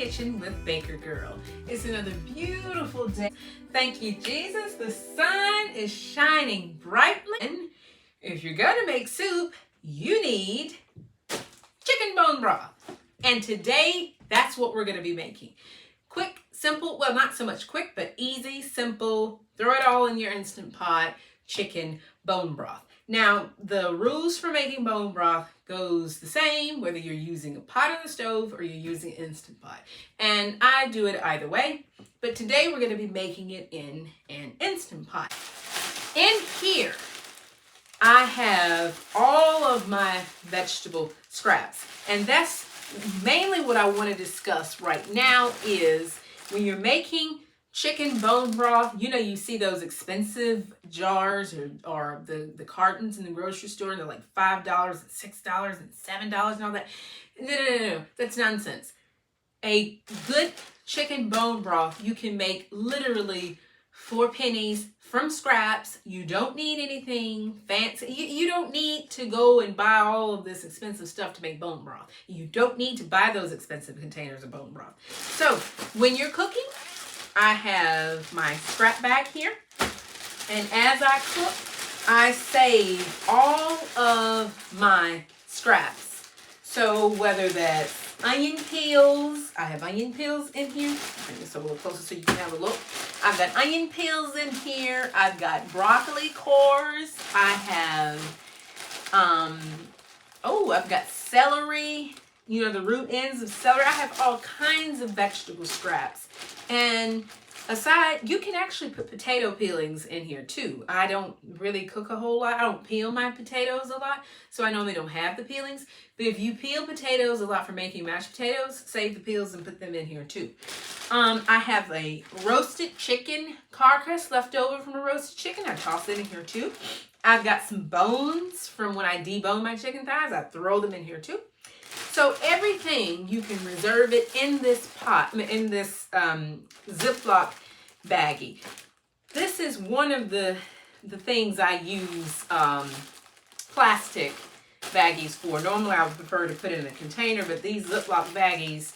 kitchen with Baker Girl. It's another beautiful day. Thank you, Jesus. The sun is shining brightly. And if you're gonna make soup, you need chicken bone broth. And today, that's what we're gonna be making. Quick, simple, well, not so much quick, but easy, simple, throw it all in your Instant Pot, chicken bone broth. Now, the rules for making bone broth goes the same, whether you're using a pot on the stove or you're using an Instant Pot. And I do it either way, but today we're gonna be making it in an Instant Pot. In here, I have all of my vegetable scraps, and that's mainly what I want to discuss right now. Is when you're making chicken bone broth, you know, you see those expensive jars or the cartons in the grocery store, and they're like $5 and $6 and $7 and all that. No, that's nonsense. A good chicken bone broth you can make literally 4 pennies from scraps. You don't need anything fancy. You don't need to go and buy all of this expensive stuff to make bone broth. You don't need to buy those expensive containers of bone broth. So when you're cooking, I have my scrap bag here. And as I cook, I save all of my scraps. So whether that's onion peels, I have onion peels in here. Bring this a little closer so you can have a look. I've got onion peels in here. I've got broccoli cores. I have, I've got celery, you know, the root ends of celery. I have all kinds of vegetable scraps. And aside, you can actually put potato peelings in here too. I don't really cook a whole lot. I don't peel my potatoes a lot, so I normally don't have the peelings. But if you peel potatoes a lot for making mashed potatoes, save the peels and put them in here too. I have a roasted chicken carcass left over from a roasted chicken. I toss it in here too. I've got some bones from when I debone my chicken thighs. I throw them in here too. So everything, you can reserve it in this pot, in this Ziploc baggie. This is one of the things I use plastic baggies for. Normally I would prefer to put it in a container, but these Ziploc baggies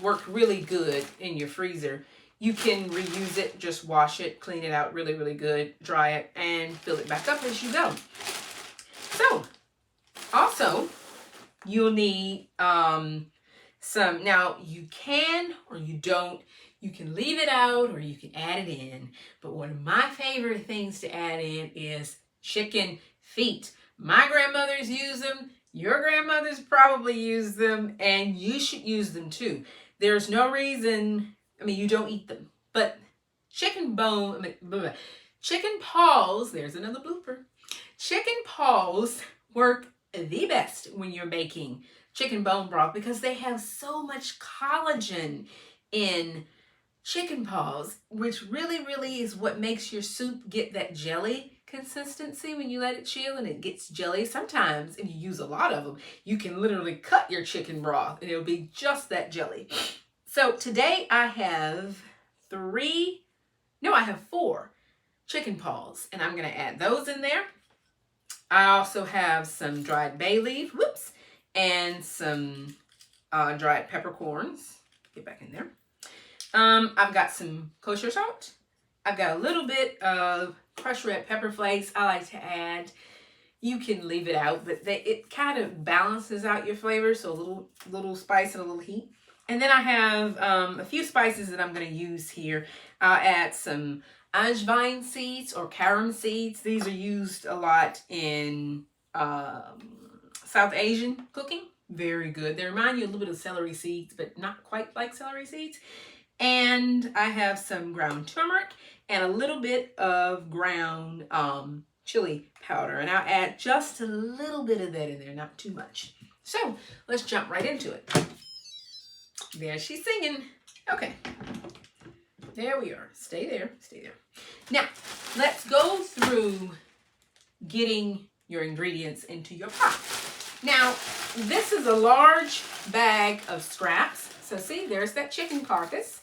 work really good in your freezer. You can reuse it, just wash it, clean it out really, really good, dry it, and fill it back up as you go. So, also, you'll need some, now you can or you don't, you can leave it out or you can add it in. But one of my favorite things to add in is chicken feet. My grandmothers use them. Your grandmothers probably use them, and you should use them too. There's no reason, I mean, you don't eat them, but chicken paws, there's another blooper. Chicken paws work the best when you're making chicken bone broth because they have so much collagen in chicken paws, which really is what makes your soup get that jelly consistency when you let it chill and it gets jelly. Sometimes if you use a lot of them, you can literally cut your chicken broth and it'll be just that jelly. So today I have 4 chicken paws, and I'm going to add those in there. I also have some dried bay leaf, and some dried peppercorns. Get back in there. I've got some kosher salt. I've got a little bit of crushed red pepper flakes I like to add. You can leave it out, but it kind of balances out your flavor, so a little spice and a little heat. And then I have a few spices that I'm going to use here. I'll add some Angevine seeds or carom seeds. These are used a lot in South Asian cooking. Very good. They remind you a little bit of celery seeds, but not quite like celery seeds. And I have some ground turmeric and a little bit of ground chili powder. And I'll add just a little bit of that in there, not too much. So let's jump right into it. There she's singing. Okay. There we are. Stay there. Stay there. Now, let's go through getting your ingredients into your pot. Now, this is a large bag of scraps. So see, there's that chicken carcass,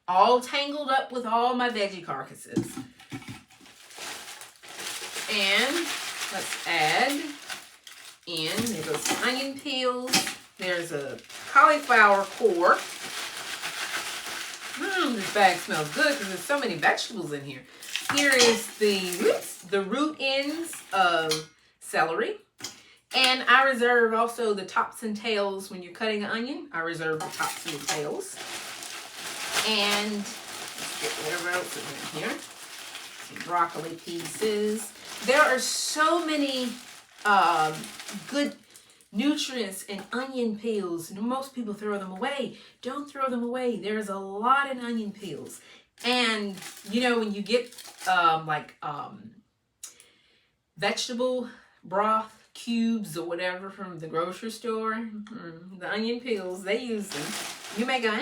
all tangled up with all my veggie carcasses. And let's add in, there goes some onion peels. There's a cauliflower core. This bag smells good because there's so many vegetables in here. Here is the root ends of celery. And I reserve also the tops and tails when you're cutting an onion. I reserve the tops and the tails. And let's get whatever else is in here. Some broccoli pieces. There are so many good nutrients in onion peels. Most people throw them away. Don't throw them away. There's a lot in onion peels. And you know, when you get vegetable broth cubes or whatever from the grocery store, the onion peels, they use them. You may go,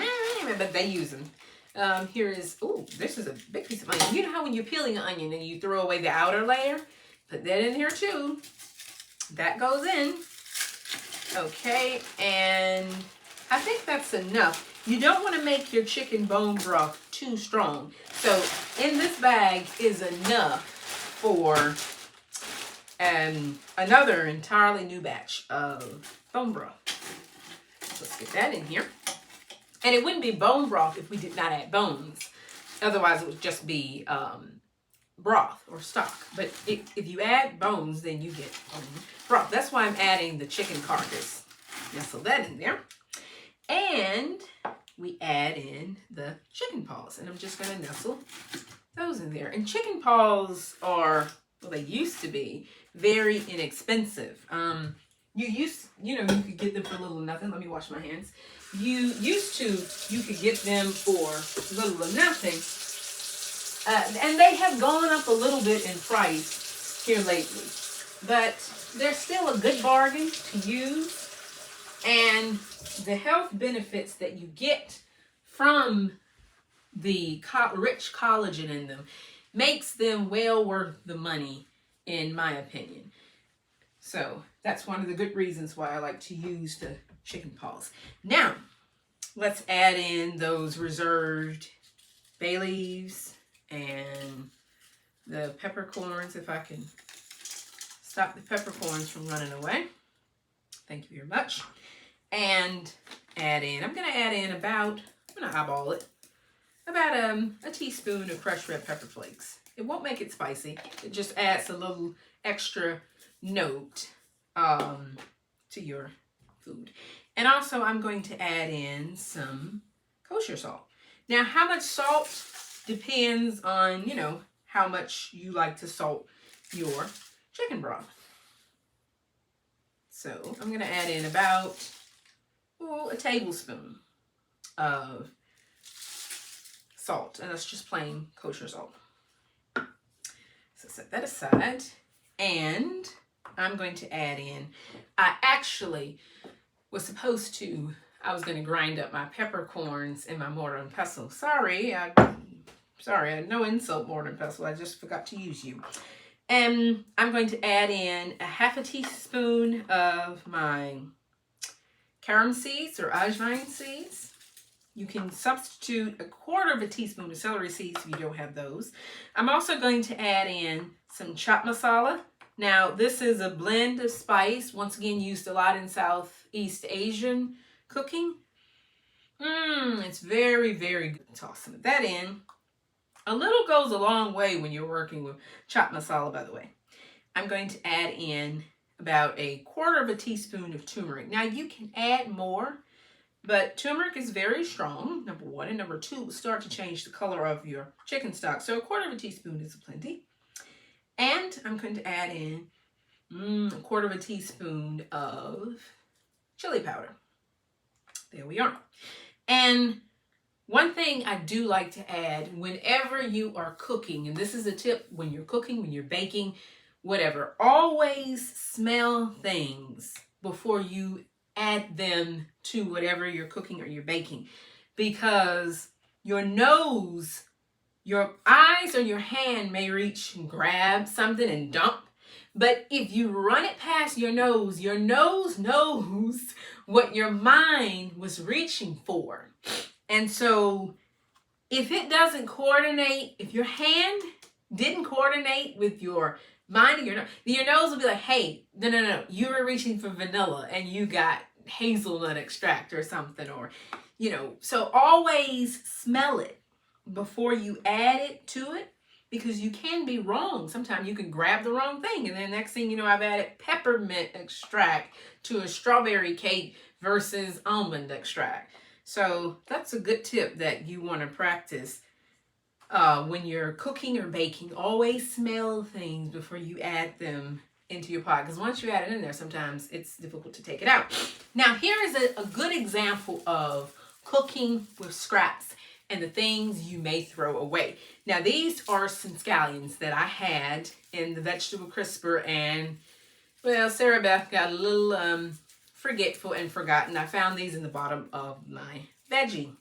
but they use them. Here is, this is a big piece of onion. You know how when you're peeling an onion and you throw away the outer layer? Put that in here too. That goes in. Okay, and I think that's enough. You don't want to make your chicken bone broth too strong. So in this bag is enough for another entirely new batch of bone broth. Let's get that in here. And it wouldn't be bone broth if we did not add bones. Otherwise it would just be broth or stock. But if you add bones, then you get broth. That's why I'm adding the chicken carcass. Nestle that in there. And we add in the chicken paws. And I'm just going to nestle those in there. And chicken paws are, well, they used to be very inexpensive. You could get them for a little nothing. Let me wash my hands. You could get them for little or nothing. And they have gone up a little bit in price here lately. But they're still a good bargain to use. And the health benefits that you get from the rich collagen in them makes them well worth the money, in my opinion. So that's one of the good reasons why I like to use the chicken paws. Now, let's add in those reserved bay leaves and the peppercorns, if I can stop the peppercorns from running away. Thank you very much. And add in, I'm going to add in about, I'm going to eyeball it, about a teaspoon of crushed red pepper flakes. It won't make it spicy. It just adds a little extra note to your food. And also I'm going to add in some kosher salt. Now, how much salt depends on, how much you like to salt your chicken broth. So I'm going to add in about a tablespoon of salt, and that's just plain kosher salt. So set that aside, and I'm going to add in, I actually was supposed to, I was going to grind up my peppercorns in my mortar and pestle. Sorry, no insult, mortar and pestle, I just forgot to use you. And I'm going to add in a half a teaspoon of my carom seeds or ajwain seeds. You can substitute a quarter of a teaspoon of celery seeds if you don't have those. I'm also going to add in some chaat masala. Now, this is a blend of spice, once again used a lot in Southeast Asian cooking. It's very, very good. Toss some of that in. A little goes a long way when you're working with chaat masala, by the way. I'm going to add in about a quarter of a teaspoon of turmeric. Now, you can add more, but turmeric is very strong, number one. And number two, will start to change the color of your chicken stock. So a quarter of a teaspoon is plenty. And I'm going to add in a quarter of a teaspoon of chili powder. There we are. And one thing I do like to add whenever you are cooking, and this is a tip when you're cooking, when you're baking, whatever, always smell things before you add them to whatever you're cooking or you're baking, because your nose, your eyes or your hand may reach and grab something and dump. But if you run it past your nose knows what your mind was reaching for. And so if it doesn't coordinate, if your hand didn't coordinate with your mind and your nose will be like, hey, no, you were reaching for vanilla and you got hazelnut extract or something, or, you know, so always smell it before you add it to it, because you can be wrong. Sometimes you can grab the wrong thing, and then next thing you know, I've added peppermint extract to a strawberry cake versus almond extract. So that's a good tip that you want to practice when you're cooking or baking. Always smell things before you add them into your pot, because once you add it in there, sometimes it's difficult to take it out. Now, here is a good example of cooking with scraps and the things you may throw away. Now, these are some scallions that I had in the vegetable crisper, and, well, Sarah Beth got a little forgetful and forgotten. I found these in the bottom of my veggie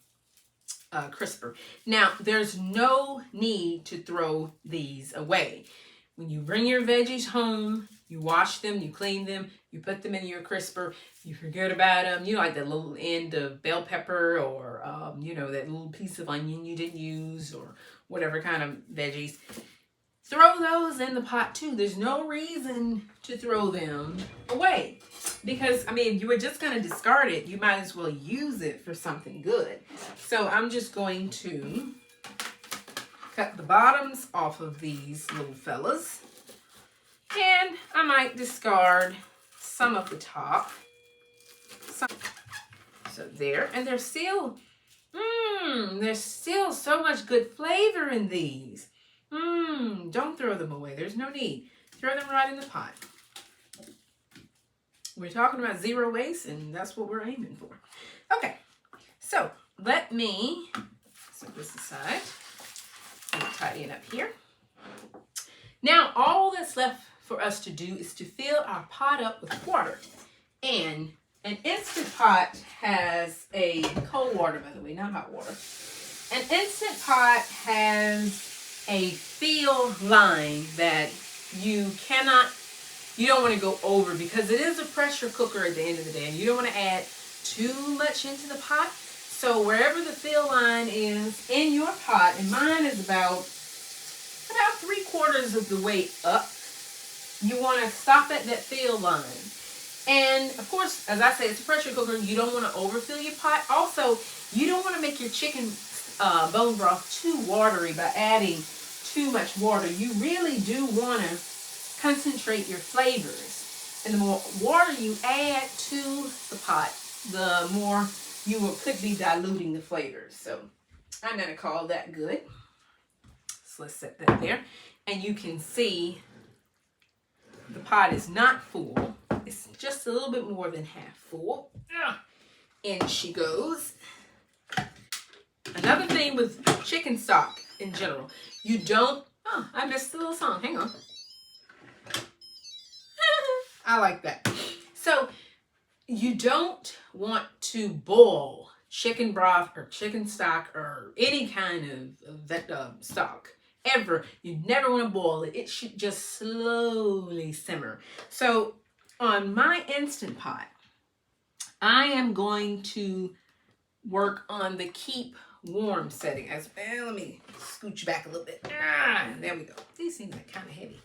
crisper. Now, there's no need to throw these away. When you bring your veggies home, you wash them, you clean them, you put them in your crisper, you forget about them, you know, like that little end of bell pepper, or, you know, that little piece of onion you didn't use, or whatever kind of veggies. Throw those in the pot too. There's no reason to throw them away, because, I mean, if you were just going to discard it, you might as well use it for something good. So I'm just going to cut the bottoms off of these little fellas, and I might discard some of the top. So there, and there's still so much good flavor in these. Don't throw them away. There's no need. Throw them right in the pot. We're talking about zero waste, and that's what we're aiming for. Okay, so let me set this aside and tidy it up here. Now, all that's left for us to do is to fill our pot up with water. And an Instant Pot has a cold water, by the way, not hot water. An Instant Pot has a fill line that you don't want to go over, because it is a pressure cooker at the end of the day, and you don't want to add too much into the pot. So wherever the fill line is in your pot, and mine is about 3/4 of the way up, you want to stop at that fill line. And of course, as I said, it's a pressure cooker. You don't want to overfill your pot. Also, you don't want to make your chicken bone broth too watery by adding too much water. You really do want to concentrate your flavors. And the more water you add to the pot, the more you could be diluting the flavors. So I'm going to call that good. So let's set that there. And you can see the pot is not full. It's just a little bit more than half full. In she goes. Another thing with chicken stock in general, you don't, I missed the little song. Hang on. I like that. So you don't want to boil chicken broth or chicken stock or any kind of stock ever. You never want to boil it. It should just slowly simmer. So on my Instant Pot, I am going to work on the keep warm setting. As well, let me scooch back a little bit. There we go. These things are kind of heavy.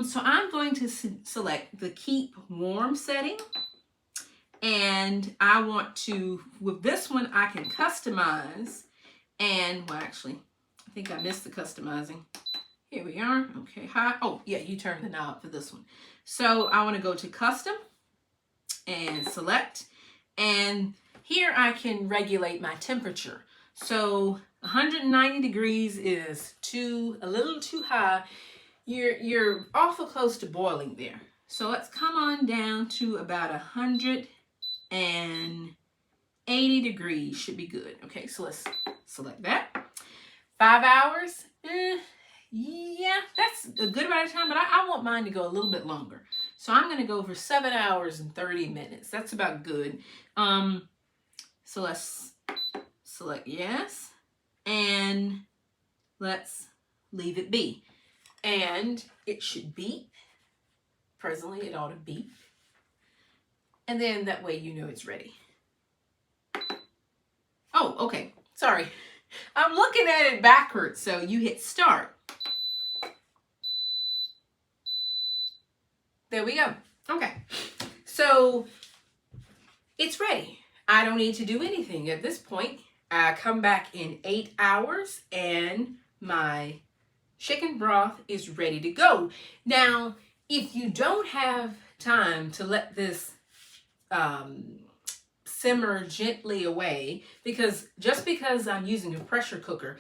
So I'm going to select the keep warm setting, and I want to, with this one, I can customize, and, well, actually, I think I missed the customizing. Here we are. Okay, hi. Oh, yeah, you turn the knob for this one. So I want to go to custom and select, and here I can regulate my temperature. So 190 degrees is a little too high. You're awful close to boiling there. So let's come on down to about 180 degrees should be good. Okay, so let's select that. 5 hours, yeah, that's a good amount of time, but I want mine to go a little bit longer. So I'm going to go for 7 hours and 30 minutes. That's about good. So let's select yes, and let's leave it be. And it should beep. Presently, it ought to beep. And then that way you know it's ready. Oh, okay. Sorry. I'm looking at it backwards. So you hit start. There we go. Okay. So it's ready. I don't need to do anything at this point. I come back in 8 hours and my chicken broth is ready to go. Now, if you don't have time to let this simmer gently away, because just because I'm using a pressure cooker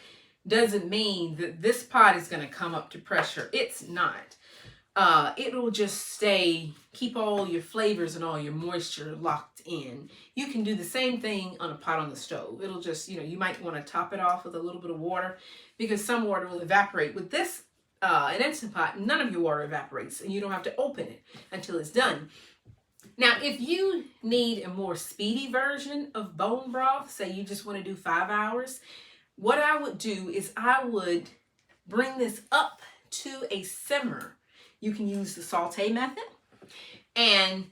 doesn't mean that this pot is going to come up to pressure. It's not. It'll just keep all your flavors and all your moisture locked in. You can do the same thing on a pot on the stove. It'll just, you might want to top it off with a little bit of water, because some water will evaporate. With this, an Instant Pot, none of your water evaporates, and you don't have to open it until it's done. Now, if you need a more speedy version of bone broth, say you just want to do 5 hours, what I would do is I would bring this up to a simmer. You can use the saute method and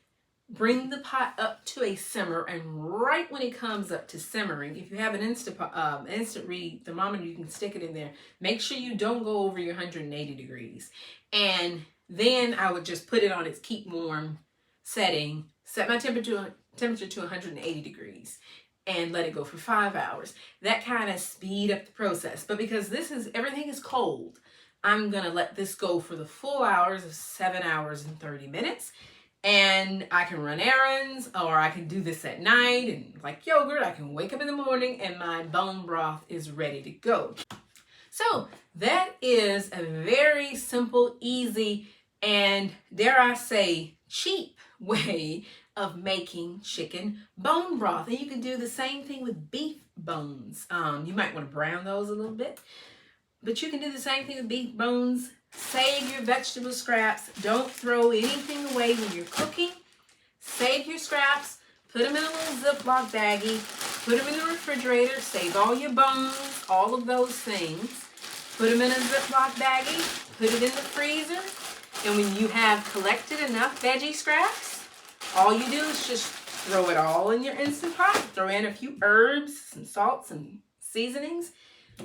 bring the pot up to a simmer, and right when it comes up to simmering, if you have an instant read thermometer, you can stick it in there. Make sure you don't go over your 180 degrees. And then I would just put it on its keep warm setting, set my temperature to 180 degrees, and let it go for 5 hours. That kind of speed up the process. But because everything is cold, I'm gonna let this go for the full hours of 7 hours and 30 minutes. And I can run errands, or I can do this at night, and like yogurt, I can wake up in the morning and my bone broth is ready to go. So that is a very simple, easy, and dare I say, cheap way of making chicken bone broth. And you can do the same thing with beef bones. You might want to brown those a little bit, but you can do the same thing with beef bones. Save your vegetable scraps. Don't throw anything away when you're cooking. Save your scraps. Put them in a little Ziploc baggie. Put them in the refrigerator. Save all your bones, all of those things. Put them in a Ziploc baggie. Put it in the freezer. And when you have collected enough veggie scraps, all you do is just throw it all in your Instant Pot. Throw in a few herbs, some salts, and seasonings.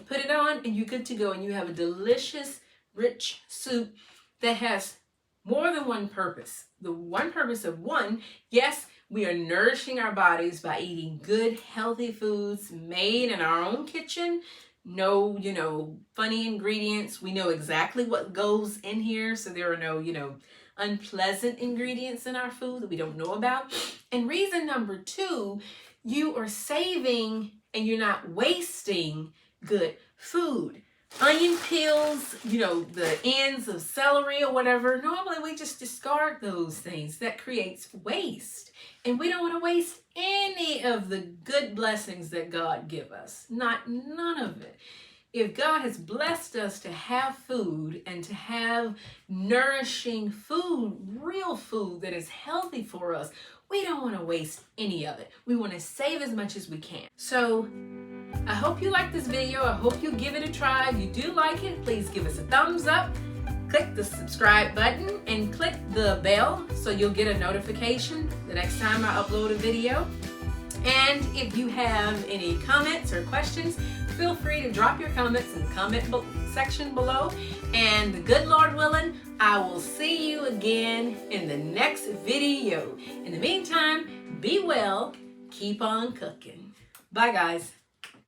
Put it on, and you're good to go. And you have a delicious, rich soup that has more than one purpose. The one purpose of one, yes, we are nourishing our bodies by eating good, healthy foods made in our own kitchen. No, funny ingredients. We know exactly what goes in here, so there are no, unpleasant ingredients in our food that we don't know about. And reason number 2, you are saving and you're not wasting good food. Onion peels, the ends of celery or whatever, normally we just discard those things. That creates waste. And we don't want to waste any of the good blessings that God give us. None of it. If God has blessed us to have food and to have nourishing food, real food that is healthy for us, we don't want to waste any of it. We want to save as much as we can. So I hope you like this video. I hope you give it a try. If you do like it, please give us a thumbs up. Click the subscribe button and click the bell so you'll get a notification the next time I upload a video. And if you have any comments or questions, feel free to drop your comments in the comment section below. And the good Lord willing, I will see you again in the next video. In the meantime, be well, keep on cooking. Bye guys.